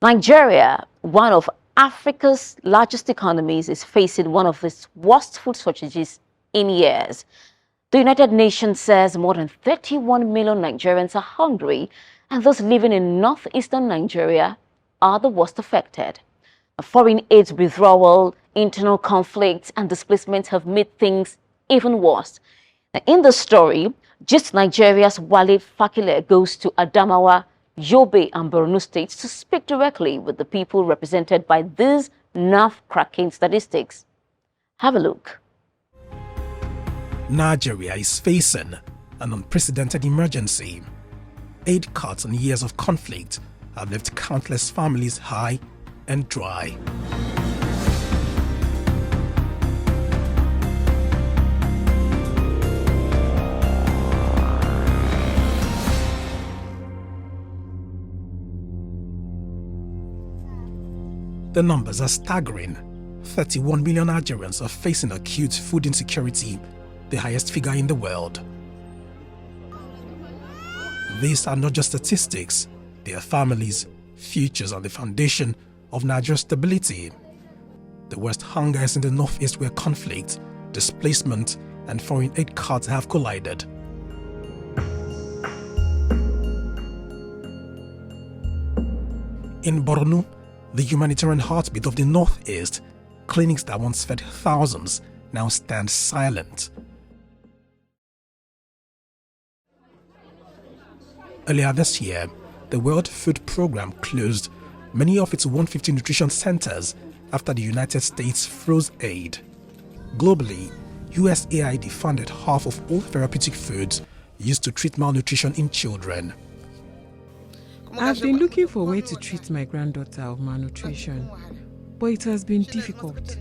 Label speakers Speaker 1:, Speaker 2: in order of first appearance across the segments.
Speaker 1: Nigeria, one of Africa's largest economies, is facing one of its worst food shortages in years. The United Nations says more than 31 million Nigerians are hungry, and those living in northeastern Nigeria are the worst affected. Foreign aid withdrawal, internal conflicts, and displacement have made things even worse. Now, in the story, Gist Nigeria's Wale Fakile goes to Adamawa, Yobe, and Borno states to speak directly with the people represented by these nerve-cracking statistics. Have a look.
Speaker 2: Nigeria is facing an unprecedented emergency. Aid cuts and years of conflict have left countless families high and dry. The numbers are staggering. 31 million Nigerians are facing acute food insecurity, the highest figure in the world. These are not just statistics, they are families, futures, and the foundation of Nigeria's stability. The worst hunger is in the northeast, where conflict, displacement, and foreign aid cuts have collided. In Borno, the humanitarian heartbeat of the northeast, clinics that once fed thousands now stand silent. Earlier this year, the World Food Programme closed many of its 150 nutrition centers after the United States froze aid. Globally, USAID funded half of all therapeutic foods used to treat malnutrition in children.
Speaker 3: I've been looking for a way to treat my granddaughter of malnutrition, but it has been difficult.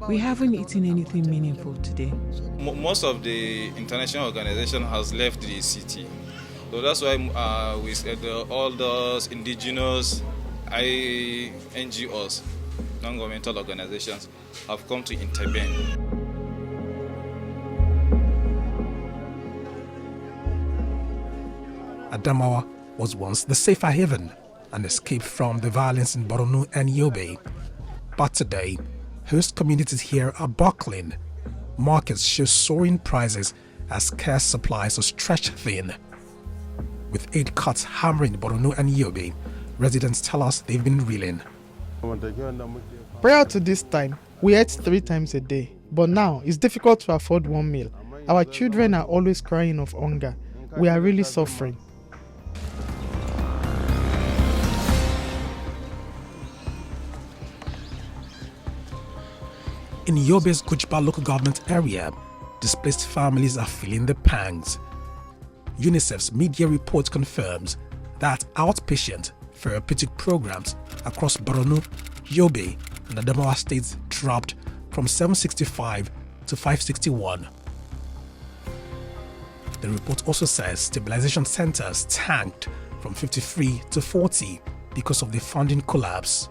Speaker 3: We haven't eaten anything meaningful today.
Speaker 4: Most of the international organization has left the city. So that's why we said all those indigenous NGOs, non-governmental organizations, have come to intervene.
Speaker 2: Adamawa was once the safer haven, an escape from the violence in Borno and Yobe. But today, host communities here are buckling. Markets show soaring prices as scarce supplies are stretched thin. With aid cuts hammering Borno and Yobe, residents tell us they've been reeling.
Speaker 5: Prior to this time, we ate 3 times a day, but now it's difficult to afford one meal. Our children are always crying of hunger. We are really suffering.
Speaker 2: In Yobe's Kujba local government area, displaced families are feeling the pangs. UNICEF's media report confirms that outpatient therapeutic programs across Borno, Yobe, and Adamawa states dropped from 765 to 561. The report also says stabilization centers tanked from 53 to 40 because of the funding collapse.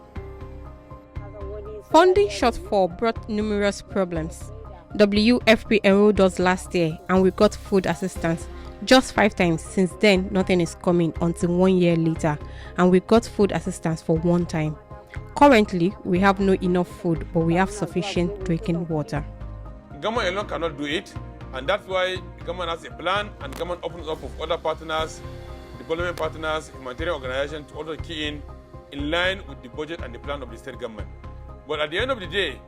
Speaker 6: Funding shortfall brought numerous problems. WFP enrolled us last year and we got food assistance just 5 times. Since then, nothing is coming until 1 year later, and we got food assistance for 1 time. Currently, we have no enough food, but we have sufficient drinking water.
Speaker 7: Government alone cannot do it, and that's why the government has a plan, and the government opens up of other partners, development partners, humanitarian organizations to also key in line with the budget and the plan of the state government. But at the end of the day,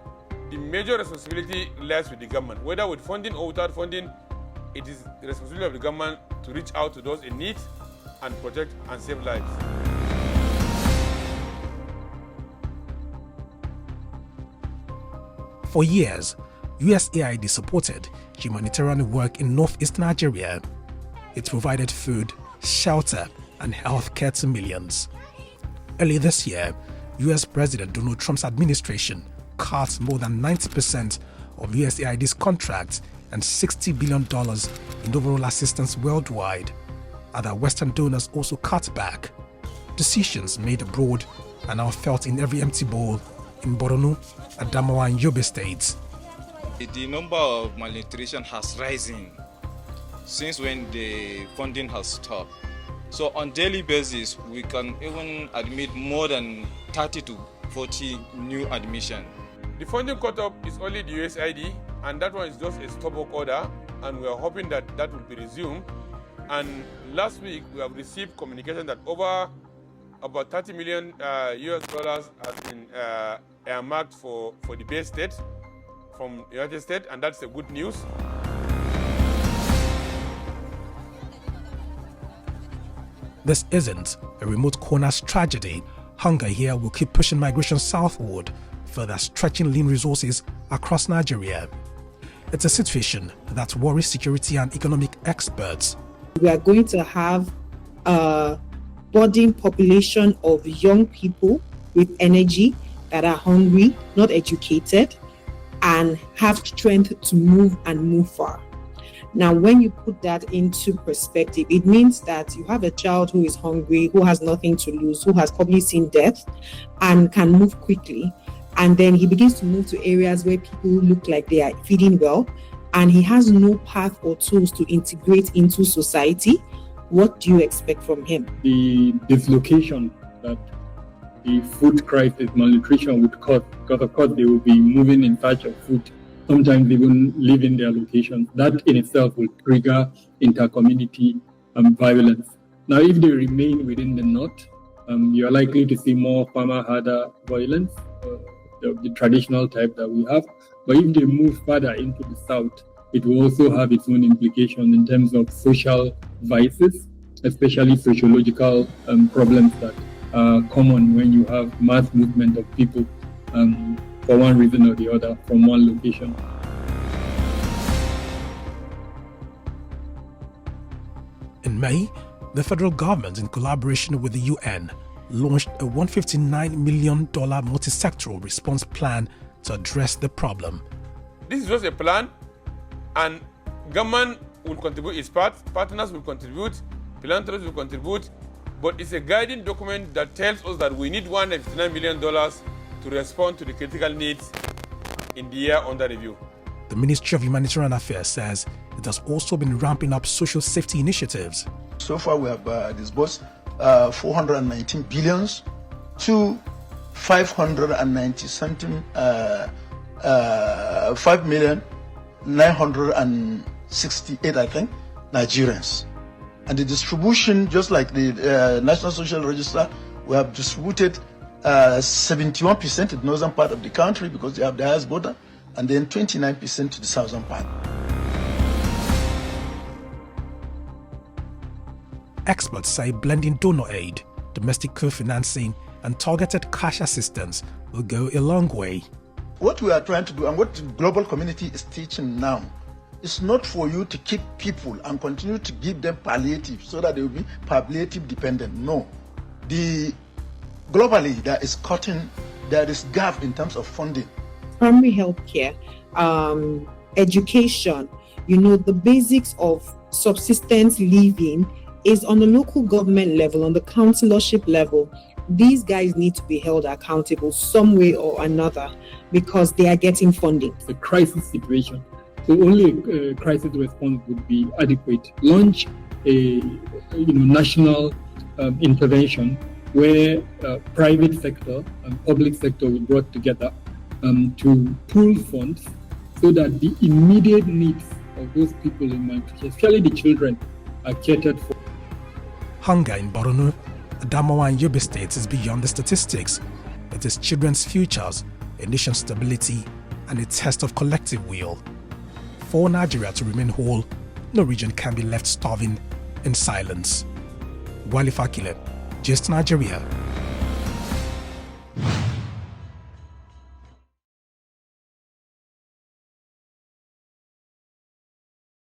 Speaker 7: the major responsibility lies with the government. Whether with funding or without funding, it is the responsibility of the government to reach out to those in need and protect and save lives.
Speaker 2: For years, USAID supported humanitarian work in northeast Nigeria. It provided food, shelter, and health care to millions. Early this year, US President Donald Trump's administration cut more than 90% of USAID's contracts and $60 billion in overall assistance worldwide. Other Western donors also cut back. Decisions made abroad are now felt in every empty bowl in Borno, Adamawa, and Yobe states.
Speaker 4: The number of malnutrition has risen since when the funding has stopped. So on daily basis, we can even admit more than 30 to 40 new admission.
Speaker 7: The funding cut-off is only the USAID, and that one is just a stop-work order, and we are hoping that that will be resumed. And last week, we have received communication that about 30 million US dollars has been earmarked for the Bay State from the United States, and that's a good news.
Speaker 2: This isn't a remote corner's tragedy. Hunger here will keep pushing migration southward, further stretching lean resources across Nigeria. It's a situation that worries security and economic experts.
Speaker 8: We are going to have a budding population of young people with energy that are hungry, not educated, and have strength to move far. Now, when you put that into perspective, it means that you have a child who is hungry, who has nothing to lose, who has probably seen death and can move quickly. And then he begins to move to areas where people look like they are feeding well, and he has no path or tools to integrate into society. What do you expect from him?
Speaker 9: The dislocation that the food crisis, malnutrition would cause, because of course they will be moving in search of food, sometimes even leaving their locations. That in itself will trigger inter-community violence. Now, if they remain within the north, you are likely to see more farmer-herder violence, the traditional type that we have. But if they move further into the south, it will also have its own implications in terms of social vices, especially sociological problems that are common when you have mass movement of people for one reason or the other from one location.
Speaker 2: In May, the federal government, in collaboration with the UN, launched a $159 million multi-sectoral response plan to address the problem.
Speaker 7: This is just a plan, and government will contribute its part, partners will contribute, philanthropists will contribute, but it's a guiding document that tells us that we need $159 million to respond to the critical needs in the year under review.
Speaker 2: The Ministry of Humanitarian Affairs says it has also been ramping up social safety initiatives.
Speaker 10: So far, we have disbursed 419 billions to 590 something 5,968,000, I think, Nigerians. And the distribution, just like the National Social Register, we have distributed 71% to the northern part of the country because they have the highest border, and then 29% to the southern part.
Speaker 2: Experts say blending donor aid, domestic co-financing, and targeted cash assistance will go a long way.
Speaker 10: What we are trying to do, and what the global community is teaching now, is not for you to keep people and continue to give them palliative so that they will be palliative dependent. No. Globally, there is gap in terms of funding.
Speaker 8: Primary health care, education, the basics of subsistence living is on the local government level, on the councillorship level. These guys need to be held accountable some way or another because they are getting funding.
Speaker 9: It's a crisis situation, so only a crisis response would be adequate. Launch a national intervention where private sector and public sector will be brought together to pool funds so that the immediate needs of those people in malnutrition, especially the children, are catered for.
Speaker 2: Hunger in Borno, Adamawa and Yobe states is beyond the statistics. It is children's futures, a nation's stability, and a test of collective will. For Nigeria to remain whole, no region can be left starving in silence. Wale Fakile, Just Nigeria.